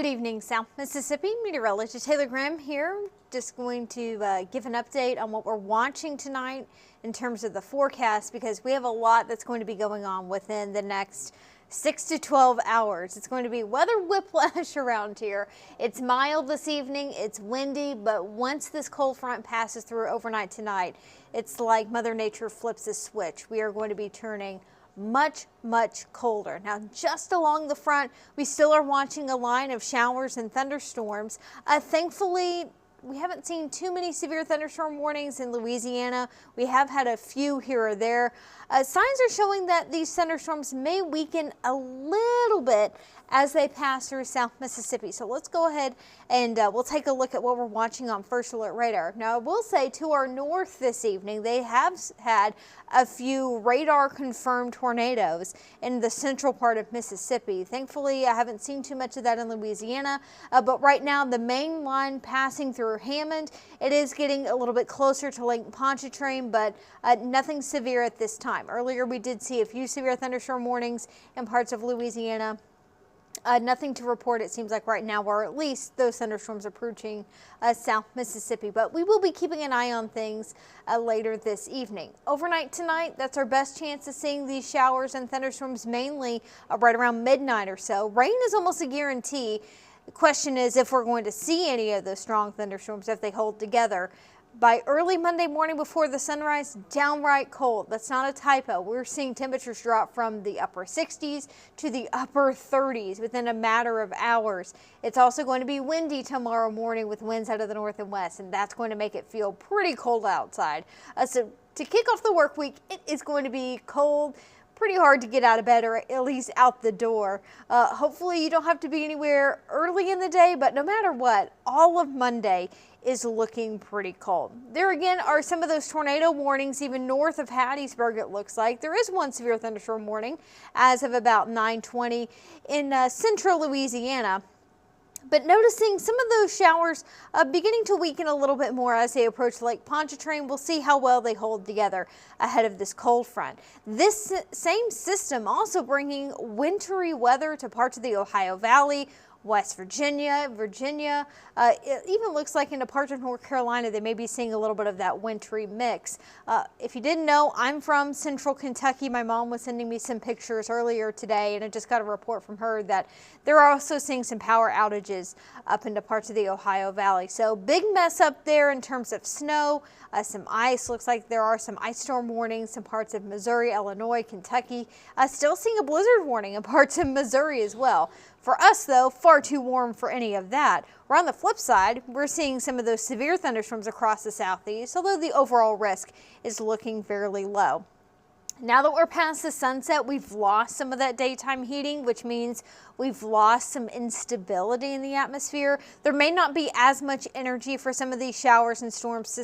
Good evening, South Mississippi. Meteorologist Taylor Graham here. Just going to give an update on what we're watching tonight in terms of the forecast, because we have a lot that's going to be going on within the next 6 to 12 hours. It's going to be weather whiplash around here. It's mild this evening, it's windy, but once this cold front passes through overnight tonight, it's like Mother Nature flips a switch. We are going to be turning much colder. Now, just along the front, we still are watching a line of showers and thunderstorms. Thankfully, we haven't seen too many severe thunderstorm warnings in Louisiana. We have had a few here or there. Signs are showing that these thunderstorms may weaken a little bit as they pass through South Mississippi. So let's go ahead and we'll take a look at what we're watching on First Alert Radar. Now, I will say to our north this evening, they have had a few radar confirmed tornadoes in the central part of Mississippi. Thankfully, I haven't seen too much of that in Louisiana, but right now the main line passing through Hammond, it is getting a little bit closer to Lake Pontchartrain, but nothing severe at this time. Earlier, we did see a few severe thunderstorm warnings in parts of Louisiana. Nothing to report, it seems like right now, or at least those thunderstorms approaching South Mississippi. But we will be keeping an eye on things later this evening. Overnight tonight, that's our best chance of seeing these showers and thunderstorms, mainly right around midnight or so. Rain is almost a guarantee. The question is if we're going to see any of those strong thunderstorms if they hold together. By early Monday morning before the sunrise, downright cold. That's not a typo. We're seeing temperatures drop from the upper 60s to the upper 30s within a matter of hours. It's also going to be windy tomorrow morning with winds out of the north and west, and that's going to make it feel pretty cold outside. So to kick off the work week, it is going to be cold. Pretty hard to get out of bed, or at least out the door. Hopefully you don't have to be anywhere early in the day, but no matter what, all of Monday is looking pretty cold. There again are some of those tornado warnings even north of Hattiesburg, it looks like. There is one severe thunderstorm warning as of about 9:20 in central Louisiana. But noticing some of those showers beginning to weaken a little bit more as they approach Lake Pontchartrain. We'll see how well they hold together ahead of this cold front. This same system also bringing wintry weather to parts of the Ohio Valley, West Virginia. It even looks like in a part of North Carolina, they may be seeing a little bit of that wintry mix. If you didn't know, I'm from central Kentucky. My mom was sending me some pictures earlier today, and I just got a report from her that they're also seeing some power outages up into parts of the Ohio Valley. So big mess up there in terms of snow, some ice. Looks like there are some ice storm warnings, some parts of Missouri, Illinois, Kentucky. Still seeing a blizzard warning in parts of Missouri as well. For us, though, far too warm for any of that. We're on the flip side, we're seeing some of those severe thunderstorms across the southeast, although the overall risk is looking fairly low. Now that we're past the sunset, we've lost some of that daytime heating, which means we've lost some instability in the atmosphere. There may not be as much energy for some of these showers and storms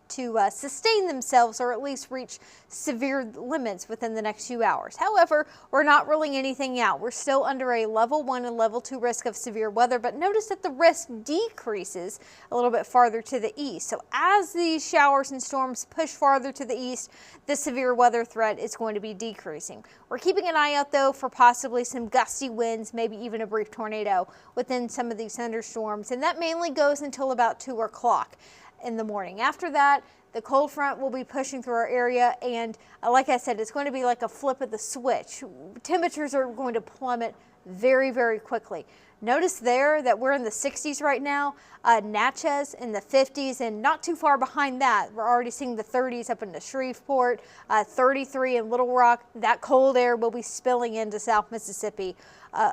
to sustain themselves, or at least reach severe limits within the next few hours. However, we're not ruling anything out. We're still under a level 1 and level 2 risk of severe weather, but notice that the risk decreases a little bit farther to the east. So as these showers and storms push farther to the east, the severe weather threat is going to be decreasing. We're keeping an eye out, though, for possibly some gusty winds, maybe even a brief tornado within some of these thunderstorms, and that mainly goes until about 2 o'clock in the morning. After that, the cold front will be pushing through our area, and like I said, it's going to be like a flip of the switch. Temperatures are going to plummet very quickly. Notice there that we're in the 60s right now, Natchez in the 50s, and not too far behind that, we're already seeing the 30s up into Shreveport, 33 in Little Rock. That cold air will be spilling into South Mississippi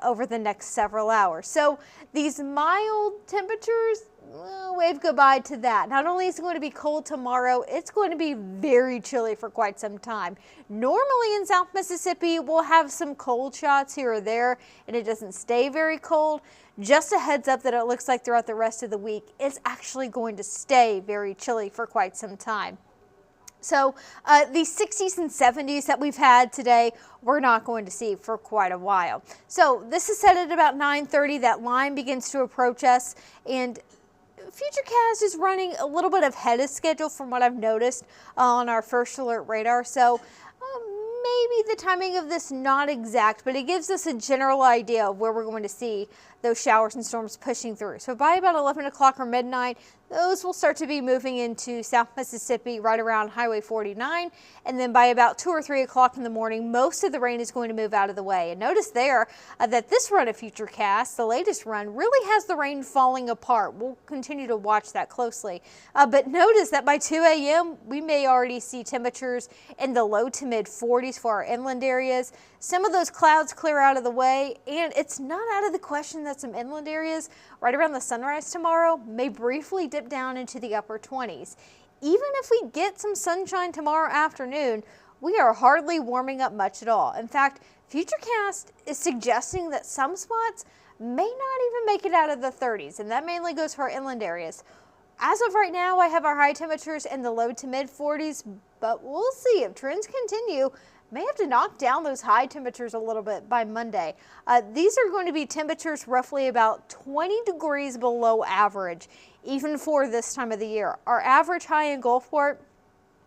over the next several hours. So these mild temperatures, wave goodbye to that. Not only is it going to be cold tomorrow, it's going to be very chilly for quite some time. Normally in South Mississippi, we'll have some cold shots here or there, and it doesn't stay very cold. Just a heads up that it looks like throughout the rest of the week, it's actually going to stay very chilly for quite some time. So these 60s and 70s that we've had today, we're not going to see for quite a while. So this is set at about 9:30. That line begins to approach us, and Futurecast is running a little bit ahead of schedule from what I've noticed on our First Alert Radar. So maybe the timing of this not exact, but it gives us a general idea of where we're going to see those showers and storms pushing through. So by about 11 o'clock or midnight, those will start to be moving into South Mississippi right around Highway 49. And then by about 2 or 3 o'clock in the morning, most of the rain is going to move out of the way. And notice there that this run of Futurecast, the latest run, really has the rain falling apart. We'll continue to watch that closely. But notice that by 2 a.m., we may already see temperatures in the low to mid 40s for our inland areas. Some of those clouds clear out of the way, and it's not out of the question that some inland areas right around the sunrise tomorrow may briefly dip down into the upper 20s. Even if we get some sunshine tomorrow afternoon, we are hardly warming up much at all. In fact, Futurecast is suggesting that some spots may not even make it out of the 30s, and that mainly goes for our inland areas. As of right now, I have our high temperatures in the low to mid 40s, but we'll see if trends continue. May have to knock down those high temperatures a little bit by Monday. These are going to be temperatures roughly about 20 degrees below average, even for this time of the year. Our average high in Gulfport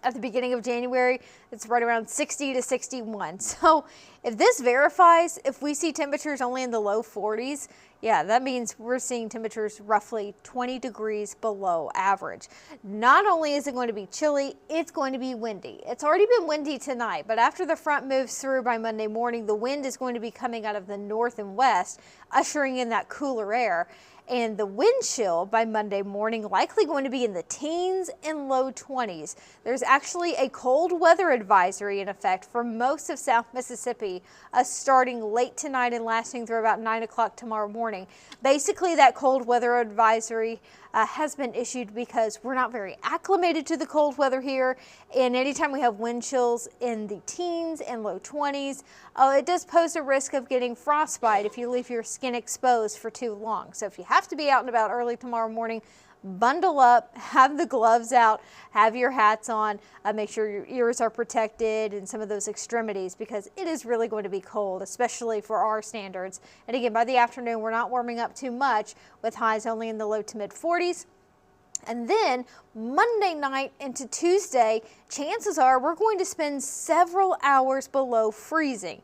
at the beginning of January, it's right around 60 to 61. So if this verifies, if we see temperatures only in the low 40s, yeah, that means we're seeing temperatures roughly 20 degrees below average. Not only is it going to be chilly, it's going to be windy. It's already been windy tonight, but after the front moves through by Monday morning, the wind is going to be coming out of the north and west, ushering in that cooler air. And the wind chill by Monday morning likely going to be in the teens and low 20s. There's actually a cold weather advisory in effect for most of South Mississippi starting late tonight and lasting through about 9 o'clock tomorrow morning. Basically, that cold weather advisory has been issued because we're not very acclimated to the cold weather here, and anytime we have wind chills in the teens and low 20s, it does pose a risk of getting frostbite if you leave your skin exposed for too long. So if you have to be out and about early tomorrow morning, bundle up, have the gloves out, have your hats on, make sure your ears are protected and some of those extremities, because it is really going to be cold, especially for our standards. And again, by the afternoon, we're not warming up too much with highs only in the low to mid 40s. And then Monday night into Tuesday, chances are we're going to spend several hours below freezing.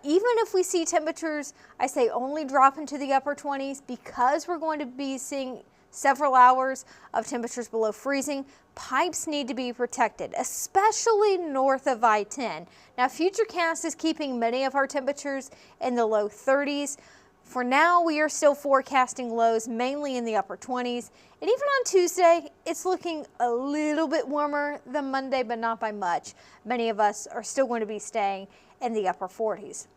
Even if we see temperatures, I say only drop into the upper 20s, because we're going to be seeing several hours of temperatures below freezing, pipes need to be protected, especially north of I-10. Now, Futurecast is keeping many of our temperatures in the low 30s. For now, we are still forecasting lows mainly in the upper 20s. And even on Tuesday, it's looking a little bit warmer than Monday, but not by much. Many of us are still going to be staying in the upper 40s.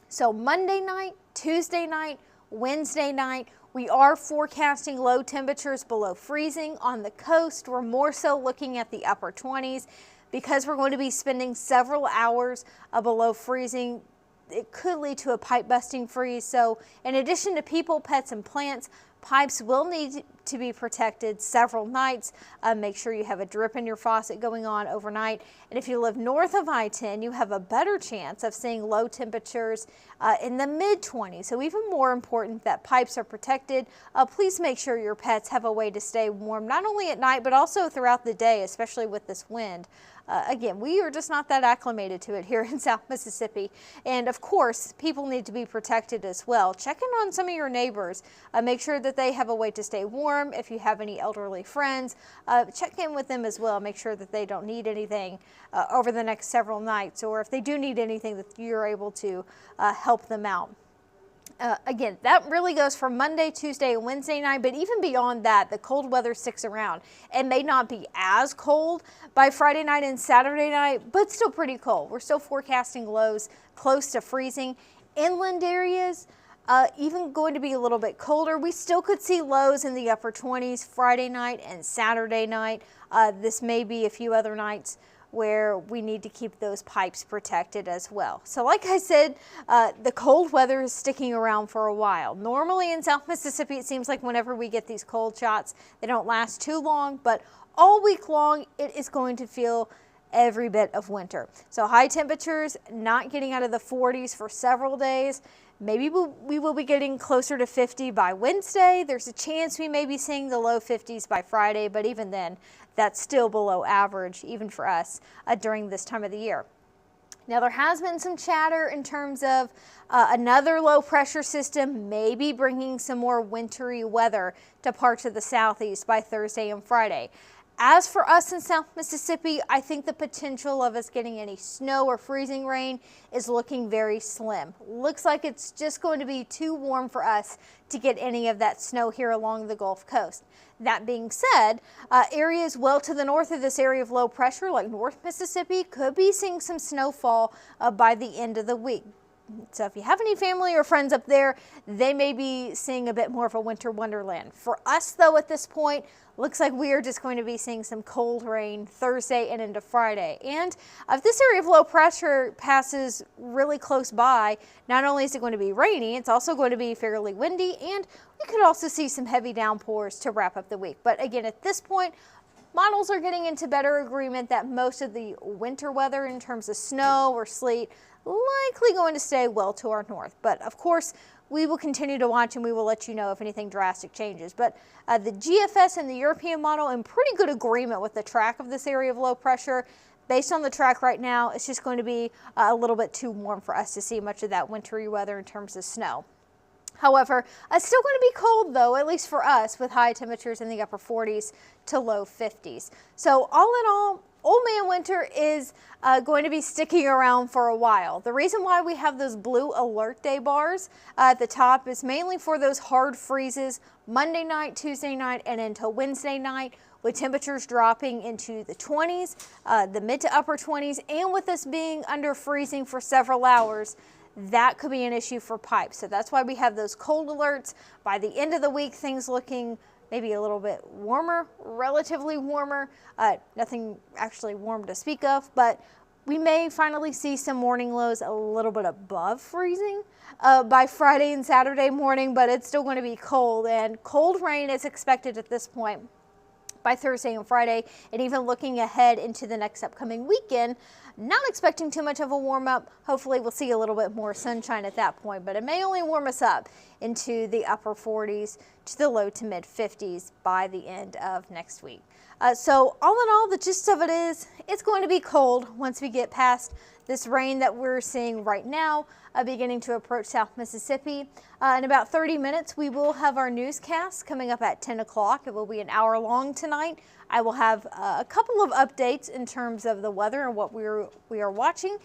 So Monday night, Tuesday night, Wednesday night, we are forecasting low temperatures below freezing. On the coast, we're more so looking at the upper 20s. Because we're going to be spending several hours below freezing, it could lead to a pipe busting freeze. So in addition to people, pets, and plants, pipes will need to be protected several nights. Make sure you have a drip in your faucet going on overnight. And if you live north of I-10, you have a better chance of seeing low temperatures in the mid-20s. So even more important that pipes are protected. Please make sure your pets have a way to stay warm, not only at night, but also throughout the day, especially with this wind. Again, we are just not that acclimated to it here in South Mississippi. And of course, people need to be protected as well. Check in on some of your neighbors. Make sure that they have a way to stay warm. If you have any elderly friends, check in with them as well. Make sure that they don't need anything over the next several nights, or if they do need anything, that you're able to help them out. Again, that really goes for Monday, Tuesday, and Wednesday night, but even beyond that, the cold weather sticks around. It may not be as cold by Friday night and Saturday night, but still pretty cold. We're still forecasting lows close to freezing. Inland areas, even going to be a little bit colder. We still could see lows in the upper 20s Friday night and Saturday night. This may be a few other nights where we need to keep those pipes protected as well. So like I said, the cold weather is sticking around for a while. Normally in South Mississippi, it seems like whenever we get these cold shots, they don't last too long, but all week long, it is going to feel every bit of winter. So high temperatures, not getting out of the 40s for several days. Maybe we will be getting closer to 50 by Wednesday. There's a chance we may be seeing the low 50s by Friday, but even then, that's still below average, even for us, during this time of the year. Now, there has been some chatter in terms of another low pressure system maybe bringing some more wintry weather to parts of the southeast by Thursday and Friday. As for us in South Mississippi, I think the potential of us getting any snow or freezing rain is looking very slim. Looks like it's just going to be too warm for us to get any of that snow here along the Gulf Coast. That being said, areas well to the north of this area of low pressure, like North Mississippi, could be seeing some snowfall by the end of the week. So if you have any family or friends up there, they may be seeing a bit more of a winter wonderland. For us, though, at this point, looks like we are just going to be seeing some cold rain Thursday and into Friday. And if this area of low pressure passes really close by, not only is it going to be rainy, it's also going to be fairly windy, and we could also see some heavy downpours to wrap up the week. But again, at this point, models are getting into better agreement that most of the winter weather in terms of snow or sleet likely going to stay well to our north. But of course, we will continue to watch and we will let you know if anything drastic changes. But the GFS and the European model in pretty good agreement with the track of this area of low pressure. Based on the track right now, it's just going to be a little bit too warm for us to see much of that wintry weather in terms of snow. However, it's still going to be cold though, at least for us, with high temperatures in the upper 40s to low 50s. So all in all, Old Man Winter is going to be sticking around for a while. The reason why we have those blue alert day bars at the top is mainly for those hard freezes Monday night, Tuesday night, and into Wednesday night, with temperatures dropping into the 20s, the mid to upper 20s, and with us being under freezing for several hours, that could be an issue for pipes. So that's why we have those cold alerts. By the end of the week, things looking maybe a little bit warmer, relatively warmer, nothing actually warm to speak of, but we may finally see some morning lows a little bit above freezing by Friday and Saturday morning, but it's still going to be cold, and cold rain is expected at this point by Thursday and Friday. And even looking ahead into the next upcoming weekend, not expecting too much of a warm up. Hopefully we'll see a little bit more sunshine at that point, but it may only warm us up into the upper 40s to the low to mid 50s by the end of next week. So all in all, the gist of it is it's going to be cold once we get past this rain that we're seeing right now beginning to approach South Mississippi. In about 30 minutes, we will have our newscast coming up at 10 o'clock. It will be an hour long tonight. I will have a couple of updates in terms of the weather and what we are watching.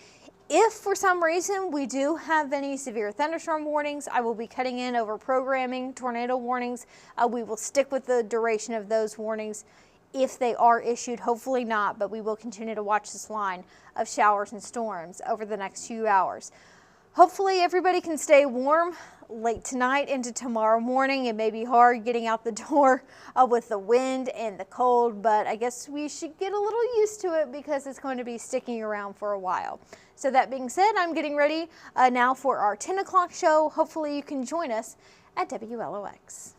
If for some reason we do have any severe thunderstorm warnings, I will be cutting in over programming tornado warnings. We will stick with the duration of those warnings if they are issued. Hopefully not, but we will continue to watch this line of showers and storms over the next few hours. Hopefully everybody can stay warm late tonight into tomorrow morning. It may be hard getting out the door with the wind and the cold, but I guess we should get a little used to it because it's going to be sticking around for a while. So that being said, I'm getting ready now for our 10 o'clock show. Hopefully you can join us at WLOX.